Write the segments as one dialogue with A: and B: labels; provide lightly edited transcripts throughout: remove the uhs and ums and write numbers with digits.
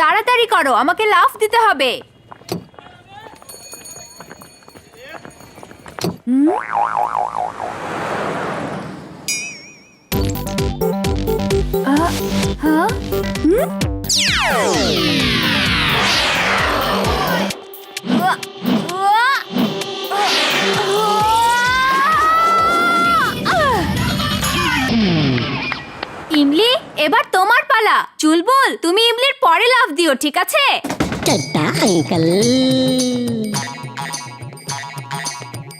A: তাড়াতাড়ি করো, আমাকে লাফ দিতে হবে। ইমলি, এবার তোমার পালা। চুলবুল, তুমি ইমলির পরে লাফ দিও, ঠিক আছে?
B: Chadda uncle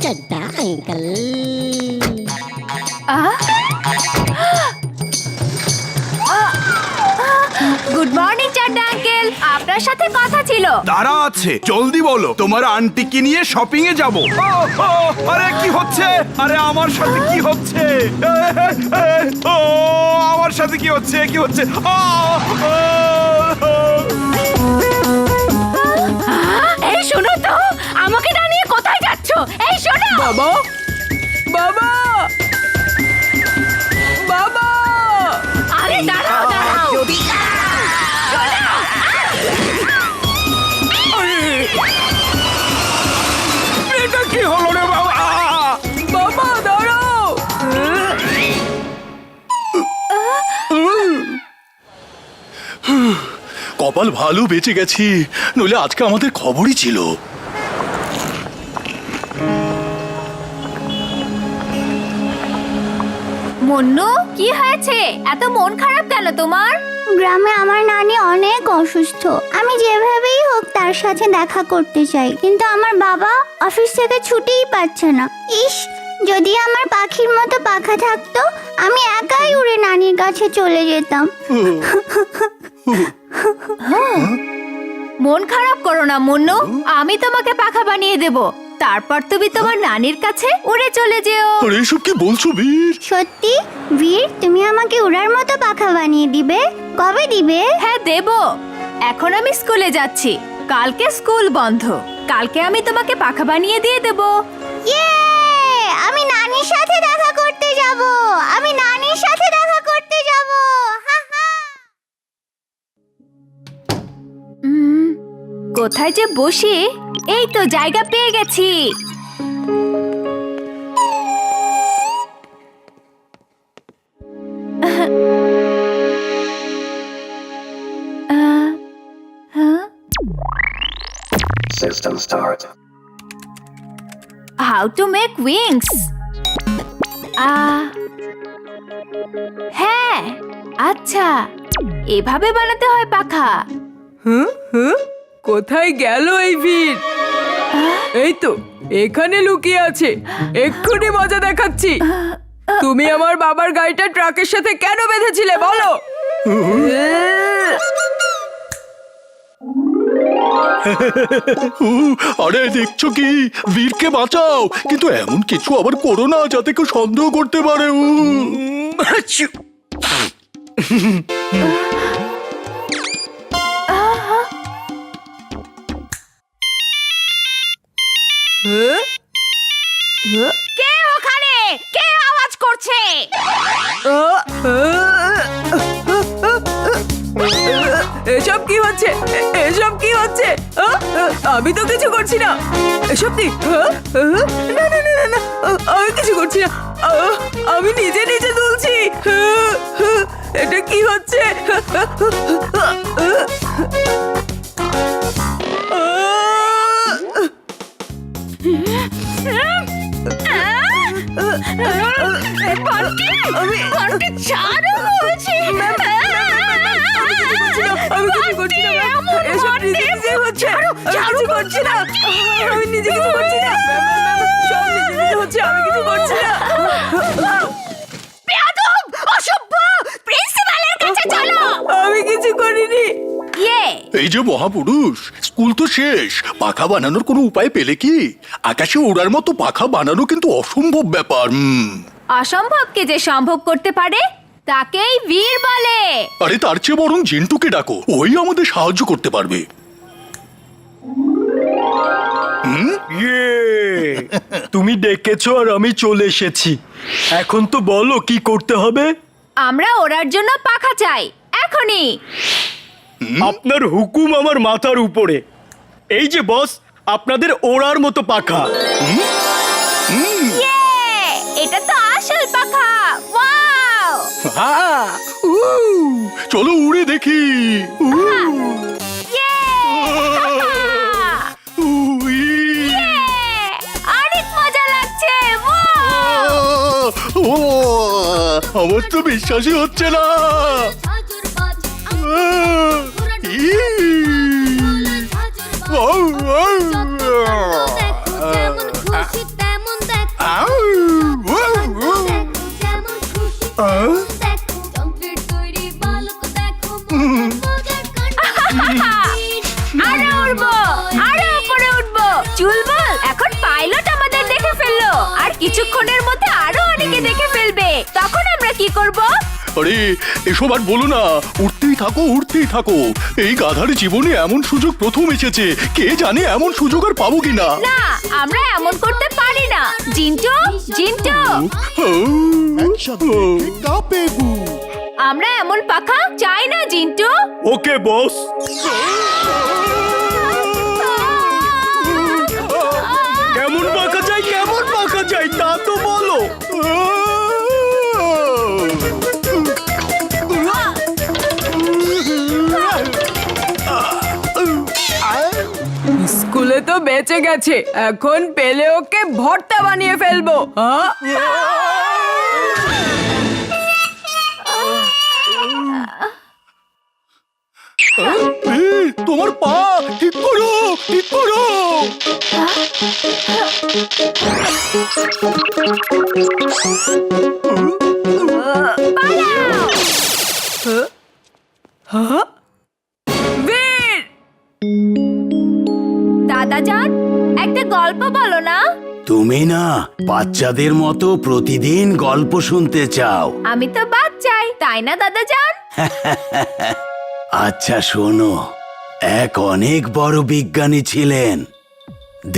B: Chadda uncle
A: good morning Chadda uncle, আপনার সাথে কথা ছিল।
C: তারা আছে, জলদি বলো, তোমার আন্টিকে নিয়ে শপিং এ যাবো। আরে কি হচ্ছে? আরে আমার সাথে কি হচ্ছে? ও আমার সাথে কি হচ্ছে? কি হচ্ছে?
A: এই শোনো তো, আমাকে দাঁড়িয়ে কোথায় যাচ্ছ? এই শোনো
D: বাবা, বাবা, বাবা!
A: আরে দাঁড়াও দাঁড়াও।
C: এটা কি হলো রে বাবা?
D: বাবা দাঁড়াও!
E: কপাল ভালো, বেঁচে গেছি, নইলে আজকে আমাদের খবরই ছিল।
A: মুন্নু, কি হয়েছে? এত মন খারাপ কেন তোমার?
F: গ্রামে আমার নানি অনেক অসুস্থ। আমি যেভাবেই হোক তার সাথে দেখা করতে চাই, কিন্তু আমার বাবা অফিস থেকে ছুটিই পাচ্ছে না। ইস, যদি আমার পাখির মতো পাখা থাকতো, আমি একাই উড়ে নানির কাছে চলে যেতাম।
A: মন খারাপ করো না মুন্নু, আমি তোমাকে পাখা বানিয়ে দেব। তারপর তুমি তোমার নানির কাছে উড়ে চলে যেও।
E: আরে এসব কি বলছো বীর?
F: সত্যি বীর, তুমি আমাকে উড়ার মতো পাখা বানিয়ে দিবে? কবে দিবে?
A: হ্যাঁ দেব। এখন আমি স্কুলে যাচ্ছি, কালকে স্কুল বন্ধ। কালকে আমি তোমাকে পাখা বানিয়ে দিয়ে দেব।
F: ইয়ে! আমি নানির সাথে দেখা করতে যাব। আমি নানির সাথে দেখা করতে যাব। হা হা।
A: কোথায় যে বসি? এই তো জায়গা পেয়ে গেছি।
G: System start.
A: How to make wings? হ্যাঁ, আচ্ছা, এভাবে বানাতে হয় পাখা।
D: কোথায় গেল এই ভিড়? এই তো এখানে লুকিয়ে আছে, এক্ষুনি মজা দেখাচ্ছি। তুমি আমার বাবার গাড়িটা ট্রাকের সাথে কেন বেঁধেছিলে বলো?
E: আরে দেখছো কি, বীরকে বাঁচাও, কিন্তু এমন কিছু আবার করো না যাতে কেউ সন্দেহ করতে পারে।
A: কে ওখানে? কে আওয়াজ করছে?
D: এসব কি হচ্ছে? এসব কি হচ্ছে? আমি তো কিছু করছি না। এসব কি? না না না না, আমি কিছু করছি না। আমি নিজে নিজে দুলছি। এটা কি হচ্ছে?
A: বন্টি, ছাড়ো বলছি।
D: আমি কিছু করছি না। এসব নিজে নিজে হচ্ছে। আমি কিছু করছি না। আমি নিজে কিছু করছি না। সব নিজে নিজে হচ্ছে। আমি কিছু করছি না।
A: বেয়াদব, অসভ্য, প্রিন্সিপালের কাছে চলো।
D: আমি কিছু করিনি।
E: এই যে মহাপুরুষ, স্কুল তো শেষ, পাখা বানানোর কোনো উপায় পেলে কি? আকাশে ওড়ার মতো পাখা বানানো কিন্তু অসম্ভব ব্যাপার।
A: অসম্ভবকে যে সম্ভব করতে পারে তাকেই বীর বলে।
E: আরে তার চেয়ে বরং জিন্টুকে ডাকো, ওই আমাদের সাহায্য করতে পারবে।
H: তুমি ডেকেছো আর আমি চলে এসেছি। এখন তো বলো কি করতে হবে।
A: আমরা ওড়ার জন্য পাখা চাই, এখনই।
H: আপনার হুকুম আমার মাথার উপরে। এই যে বস, আপনাদের ওড়ার মতো পাখা।
A: ইয়ে! এটা তো আসল পাখা। ওয়াও!
E: হ্যাঁ, চলো উড়ে দেখি।
A: ইয়ে!
E: উই।
A: অনেক মজা লাগছে। ওয়াও!
E: ও, আমার তো বিশ্বাসই হচ্ছে না। ই। ও, ও, আউ, ও, ও।
A: আরো উড়বো, আরো উপরে উঠবো। চুলবুল এখন পাইলট আমাদের দেখে ফেললো, আর কিছুক্ষণের মধ্যে আরো অনেকে দেখে ফেলবে। তখন আমরা কি করব?
E: আরে এসব আর বলো না, উঠতেই থাকো উঠতেই থাকো। এই গাধার জীবনে এমন সুযোগ প্রথম এসেছে, কে জানে এমন সুযোগ আর পাবো কিনা।
A: না, আমরা এমন করতে পারি না। জিন্টু, জিন্টু, আমরা এমন পাখা চাই না জিন্টু।
H: ওকে বস। কেমন পাখা চাই, কেমন পাখা চাই তা তো বলো।
D: স্কুলে তো বেঁচে গেছে, এখন পেলে ওকে ভর্তা বানিয়ে ফেলবো।
E: তোমার পা ঠিক করো, ঠিক করো।
D: বীর!
A: দাদাজান, একটা গল্প বলো না।
I: তুমি না বাচ্চাদের মতো প্রতিদিন গল্প শুনতে চাও।
A: আমি তো বাচ্চাই, তাই না দাদাজান?
I: আচ্ছা শোনো, এক অনেক বড় বিজ্ঞানী ছিলেন।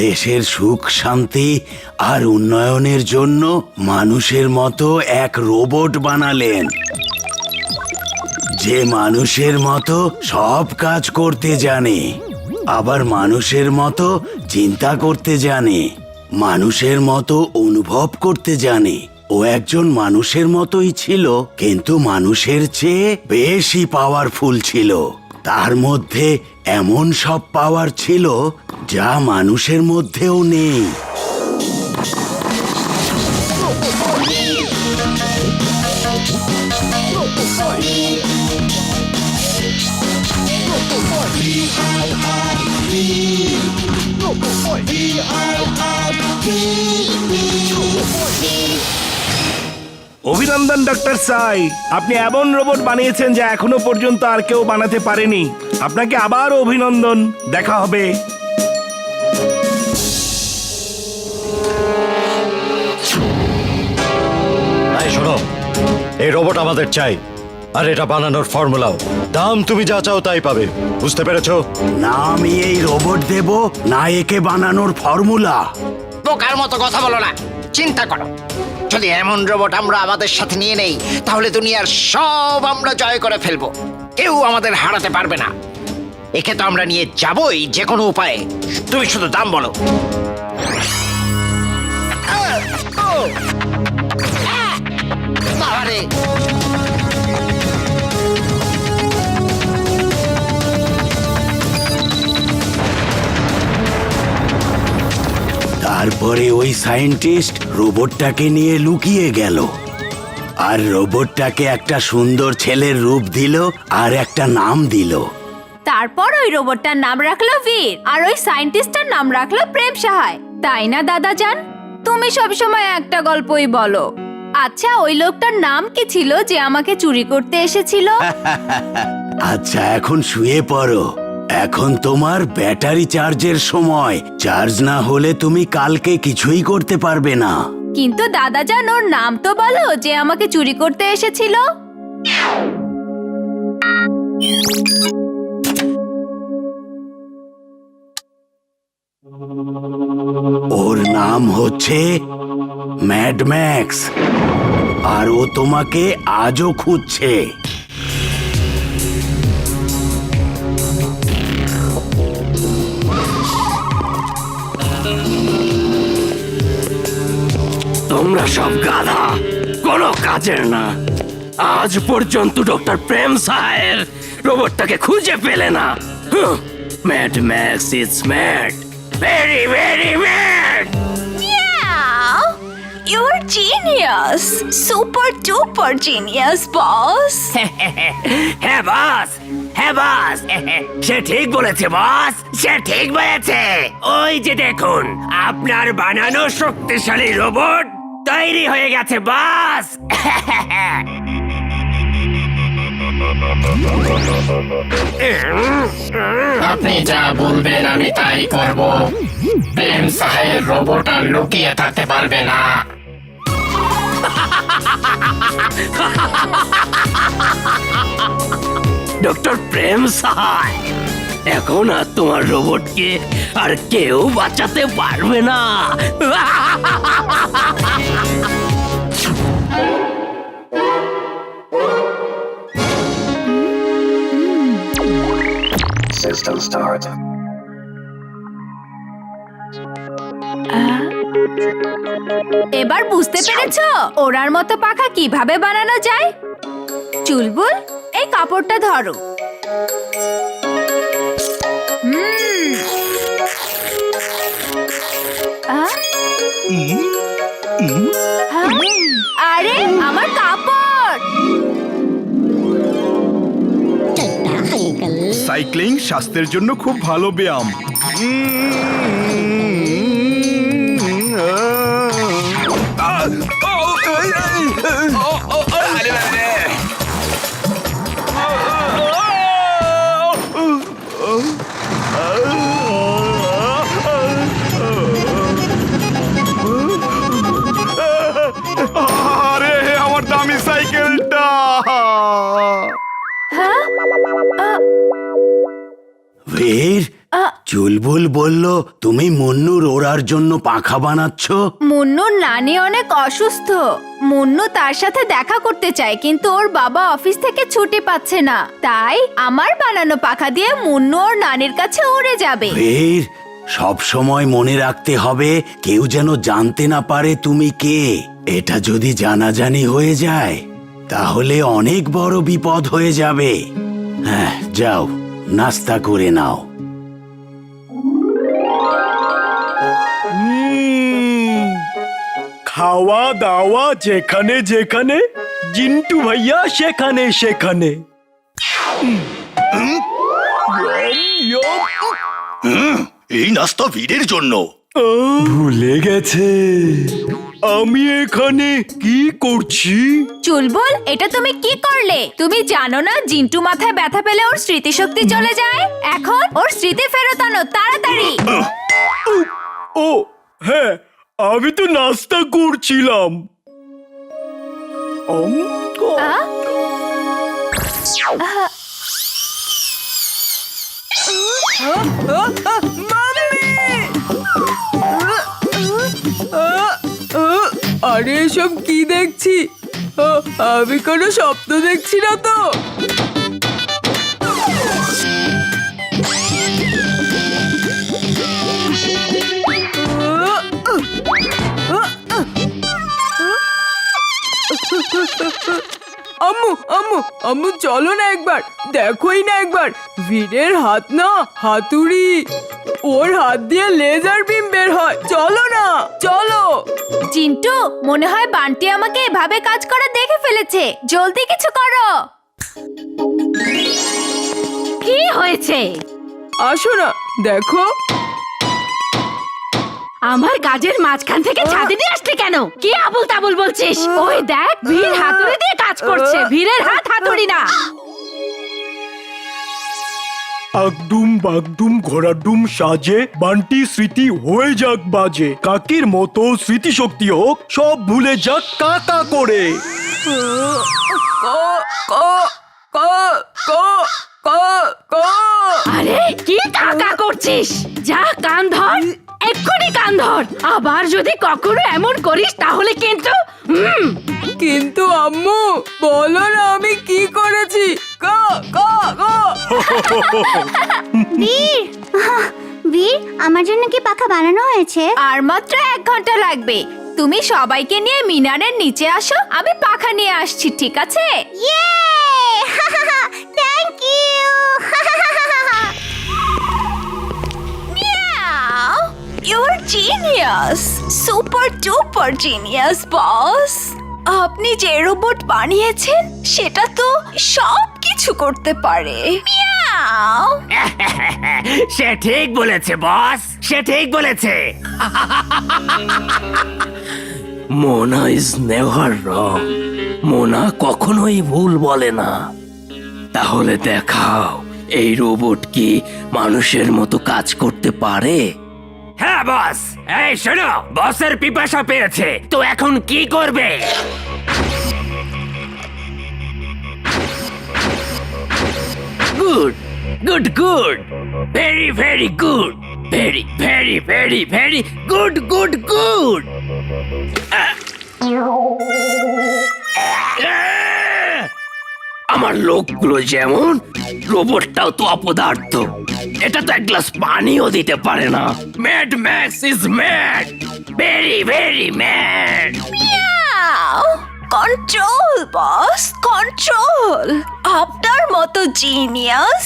I: দেশের সুখ শান্তি আর উন্নয়নের জন্য মানুষের মতো এক রোবট বানালেন, যে মানুষের মতো সব কাজ করতে জানে, আবার মানুষের মতো চিন্তা করতে জানে, মানুষের মতো অনুভব করতে জানে। ও একজন মানুষের মতোই ছিল, কিন্তু মানুষের চেয়ে বেশি পাওয়ারফুল ছিল। তার মধ্যে এমন সব পাওয়ার ছিল যা মানুষের মধ্যেও নেই।
C: অভিনন্দন ডক্টর সাই, আপনি এমন রোবট বানিয়েছেন যা এখনো পর্যন্ত আর কেউ বানাতে পারেনি। আপনাকে আবার অভিনন্দন, দেখা হবে।
J: এই শোনো, এই রোবট আমাদের চাই, আর এটা বানানোর ফর্মুলাও। দাম তুমি যা চাও তাই পাবে, বুঝতে পেরেছো?
I: না আমি এই রোবট দেব, না একে বানানোর ফর্মুলা।
K: বোকার মতো কথা বলো না, চিন্তা করো। যদি এমন রোবট আমরা আমাদের সাথে নিয়ে নেই, তাহলে দুনিয়ার সব আমরা জয় করে ফেলবো, কেউ আমাদের হারাতে পারবে না। একে তো আমরা নিয়ে যাবই যে কোনো উপায়ে, তুমি শুধু দাম বলো। বাবারে,
I: তারপরে ওই সায়েন্টিস্ট রোবটটাকে নিয়ে লুকিয়ে গেল, আর রোবটটাকে একটা সুন্দর ছেলের রূপ দিল আর একটা নাম দিল।
A: তারপর ওই রোবটটার নাম রাখলো বীর, আর ওই সায়েন্টিস্টটার নাম রাখলো প্রেম সাহায়। তাই না দাদাজান? তুমি সবসময় একটা গল্পই বলো। আচ্ছা, ওই লোকটার নাম কি ছিল যে আমাকে চুরি করতে এসেছিল?
I: আচ্ছা এখন শুয়ে পড়ো, এখন তোমার ব্যাটারি চার্জের সময়। চার্জ না হলে তুমি কালকে কিছুই করতে পারবে না।
A: কিন্তু দাদাজান, ওর নাম তো বলো যে আমাকে চুরি করতে এসেছিল।
I: ওর নাম হচ্ছে ম্যাড ম্যাক্স, আর ও তোমাকে আজও খুঁজছে।
H: তোমরা সব গাধা, কোনো কাজের না। আজ পর্যন্ত ডক্টর প্রেম সাহের রোবটটাকে খুঁজে পেলে না। Mad Max is mad, very very mad.
A: You're genius, super duper genius, boss.
H: হ্যাঁ বস, হ্যাঁ বস, সে ঠিক বলেছে বস, সে ঠিক বলেছে। ওই যে দেখুন, আপনার বানানো শক্তিশালী রোবট তৈরি হয়ে গেছে বস।
G: আপনি যা বলবেন আমি তাই করব। প্রেম সাহেব রোবট আর লুকিয়ে থাকতে পারবে না।
H: ডক্টর প্রেম সাহায়, এখন আর তোমার রোবটকে আর কেউ বাঁচাতে পারবে না।
G: System start.
A: এবার বুঝতে পেরেছো ওড়ার মতো পাখা কিভাবে বানানো যায়? চুলবুল, এই কাপড়টা ধরো। আরে আমার কাপড়!
B: चड्डा अंकल
C: সাইক্লিং স্বাস্থ্যের জন্য খুব ভালো ব্যায়াম। আরে আমার দামি সাইকেলটা!
I: বীর, চুলবুল বলল তুমি মুন্নুর ওড়ার জন্য পাখা বানাচ্ছ।
A: মুন্নুর নানি অনেক অসুস্থ। মুন্নু তার সাথে দেখা করতে চায়, কিন্তু ওর বাবা অফিস থেকে ছুটি পাচ্ছে না। তাই আমার বানানো পাখা দিয়ে মুন্নু ওর নানির কাছে উড়ে যাবে।
I: বীর, সব সময় মনে রাখতে হবে কেউ যেন জানতে না পারে তুমি কে। এটা যদি জানাজানি হয়ে যায় তাহলে অনেক বড় বিপদ হয়ে যাবে। হ্যাঁ, যাও নাস্তা করে নাও।
H: খাওয়া দাওয়া যেখানে যেখানে, জিন্টু ভাইয়া সেখানে সেখানে।
E: এই নাস্তা ভিড়ের জন্য।
H: ভুলে গেছে আমি এখানে কি করছি।
A: চুলবুল, এটা তুমি কি করলে? তুমি জানো না জিন্টু মাথায় ব্যথা পেলে ওর স্মৃতিশক্তি চলে যায়? এখন ওর স্মৃতি ফেরত আনো তাড়াতাড়ি।
H: ও হ্যাঁ, আমি তো নাস্তা করছিলাম।
A: আহ?
D: আরে এসব কি দেখছি? আমি কোনো স্বপ্ন দেখছি না তো? আম্মু আম্মু আম্মু, চলো না একবার, দেখোই না একবার, বীরের হাত না হাতুড়ি, ওর হাত দিয়ে লেজার বিম বের হয়। চলো না, চলো।
A: চিন্টু, মনে হয় বান্টি আমাকে এভাবে কাজ করা দেখে ফেলেছে। জলদি কিছু করো। কি হয়েছে?
D: আসো না, দেখো।
A: আমার কাজের মাঝখান থেকে ছাদে নিয়ে আসলি কেন? কি আবুল তাবুল বলছিস? ওই দেখ, ভীর হাতুড়ি দিয়ে কাজ করছে। ভীরের হাত হাতুড়ি না।
H: আগডুম বাগডুম ঘোড়াডুম সাজে, বান্টি স্মৃতি হয়ে যাক বাজে। কাকির মতো স্মৃতিশক্তি হোক, সব ভুলে যাক কাকা করে।
A: আরে কি কাকা করছিস? যা কান ধর, এক্ষুনি কান ধর। আবার যদি কখনো এমন করিস তাহলে কিন্তু
D: কিন্তু আম্মু, বলো না আমি কি করেছি?
F: বীর, বীর, আমার জন্য কি পাখা বানানো হয়েছে?
A: আর মাত্র 1 ঘন্টা লাগবে। তুমি সবাইকে নিয়ে মিনারের নিচে আসো, আমি পাখা নিয়ে আসছি, ঠিক আছে?
F: ইয়ে thank you
A: You're genius! Super duper genius, boss! আপনি যে রোবট বানিয়েছেন সেটা তো সব কিছু করতে পারে। মিয়াও!
H: সে ঠিক বলেছে বস, সে ঠিক বলেছে। মোনা ইজ নেভার রং। মোনা কখনোই ভুল বলে না। তাহলে দেখাও এই রোবট কি মানুষের মতো কাজ করতে পারে? হ্যাঁ বস, এই শোনো, বসের পিপাসা পেয়েছে, তো এখন কি করবে? Good good good, very very good, very very very very good good good. আমার লোকগুলো যেমন, রোবটটাও তো অপদার্থ। এটা তো এক গ্লাস পানিও দিতে পারে না। Mad Max is mad, very very mad.
A: Control boss, control. আপনার মতো জিনিয়াস,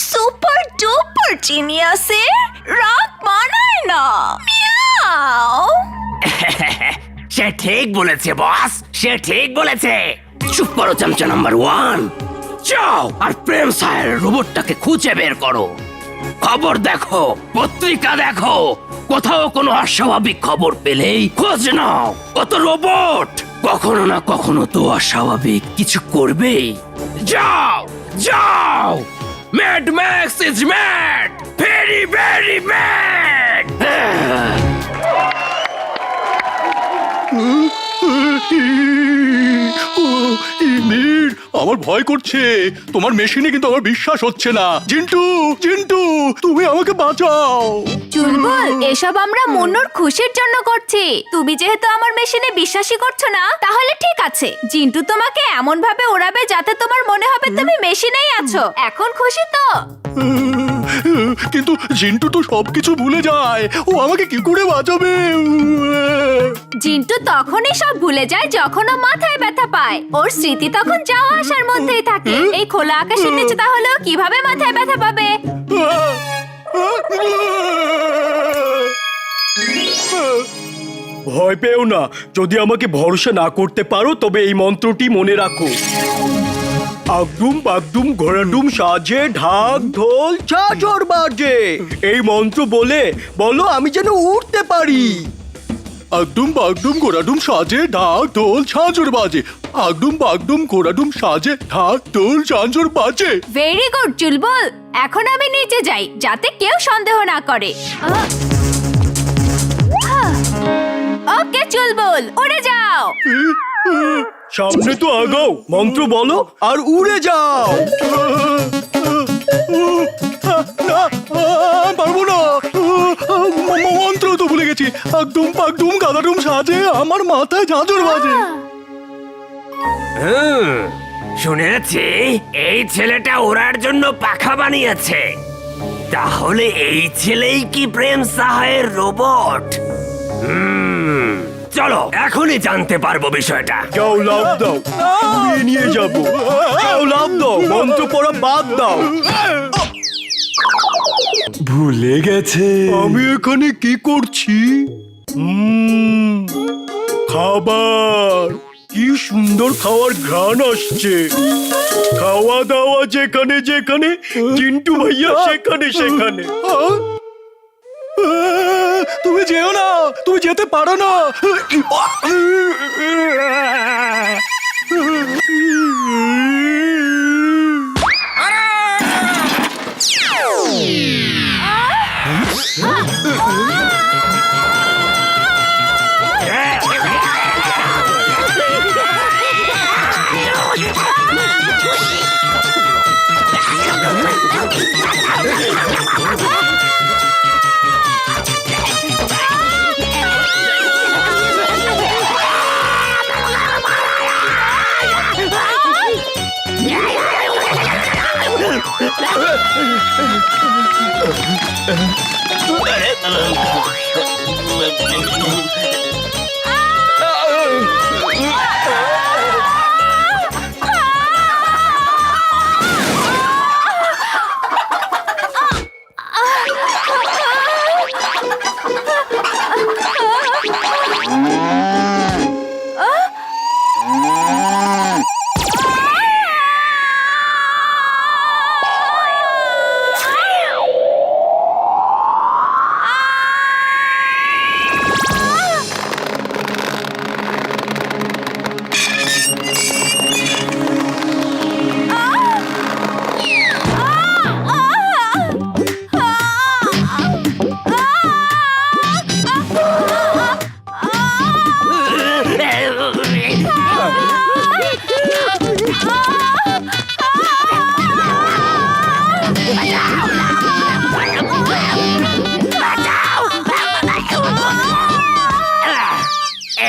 A: সুপার ডুপার জিনিয়াসের রাগ মানায় না। মিয়াও!
H: সে ঠিক বলেছে বস, সে ঠিক বলেছে। চুপ করো চামচা নাম্বার 1, যাও আর প্রেম সাহের রোবটটাকে খুঁজে বের করো। খবর দেখো, পত্রিকা দেখো, কোথাও কোনো অস্বাভাবিক খবর পেলেই খোঁজ নাও। কত রোবট কখনো না কখনো তো অস্বাভাবিক কিছু করবেই। যাও যাও, Mad Max is mad, very very mad.
E: ইমির, আমার ভয় করছে। তোমার মেশিনে কিন্তু আমার বিশ্বাস হচ্ছে না। জিন্টু, জিন্টু, তুমি আমাকে বাঁচাও।
A: চুলবুল, এসব আমরা মন্নুর খুশির জন্য করছি। তুমি যেহেতু আমার মেশিনে বিশ্বাসই করছো না, তাহলে ঠিক আছে, জিন্টু তোমাকে এমন ভাবে ওড়াবে যাতে তোমার মনে হবে তুমি মেশিনেই আছো। এখন খুশি তো?
E: কিন্তু জিন্টু তো সবকিছু ভুলে যায়, ও আমাকে কি করে বাঁচাবে?
A: জিন্টু তখনই সব ভুলে যায় যখন ও মাথায় ব্যথা পায়। ওর স্মৃতি তখন যাওয়া আসার মধ্যেই থাকে। এই খোলা আকাশের নিচে তাহলেও কিভাবে মাথায় ব্যথা পাবে?
L: ভয় পেও না, যদি আমাকে ভরসা না করতে পারো তবে এই মন্ত্রটি মনে রাখো। আগডুম বাগডুম ঘোড়াডুম সাজে, ঢাক ঢোল ঝাঁঝর বাজে। এই মন্ত্র বলে বলো আমি যেন উঠতে পারি।
E: আগডুম বাগডুম ঘোড়াডুম সাজে, ঢাক ঢোল ঝাঁঝর বাজে। আগডুম বাগডুম ঘোড়াডুম সাজে, ঢাক ঢোল ঝাঁঝর বাজে।
A: ভেরি গুড চুলবুল, এখন আমি নিচে যাই যাতে কেউ সন্দেহ না করে। ওকে চুলবুল, উড়ে যাও।
L: সামনে তো আগাও, মন্ত্র বলো আর উড়ে যাও।
E: পারবো না, মন্ত্র তো ভুলে গেছি। আগডুম বাগডুম গাদাডুম সাজে, আমার মাথায় ঝাঁঝর বাজে।
H: শুনেছি এই ছেলেটা ওড়ার জন্য পাখা বানিয়েছে। তাহলে এই ছেলেই কি প্রেম সাহায়ের রোবট? চলো এখনই জানতে পারবো বিষয়টা।
L: যাও লাভ দাও, উড়িয়ে নিয়ে যাবো। যাও লাভ দাও, মন্ত্র পড়া বাদ দাও।
J: ভুলে গেছে।
L: আমি এখানে কি করছি? খাবার, কি সুন্দর খাওয়ার ঘ্রাণ আসছে। খাওয়া দাওয়া যেখানে যেখানে, চিন্টু ভাইয়া সেখানে সেখানে।
E: তুমি যেও না, তুমি যেতে পারো না।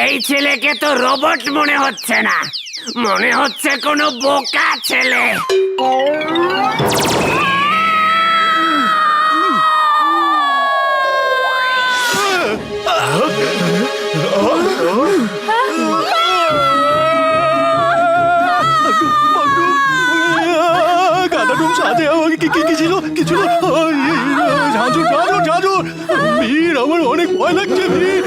H: এই ছেলেকে তো রোবট মনে হচ্ছে না, মনে হচ্ছে কোনো বোকা ছেলে।
E: গাদাডুম সাথে আমাকে কি ছিল কি ছিল? ঝাঁঝুর ঝাঁঝুর ঝাঁঝুর, বীর আমার অনেক ভয় লাগছে বীর।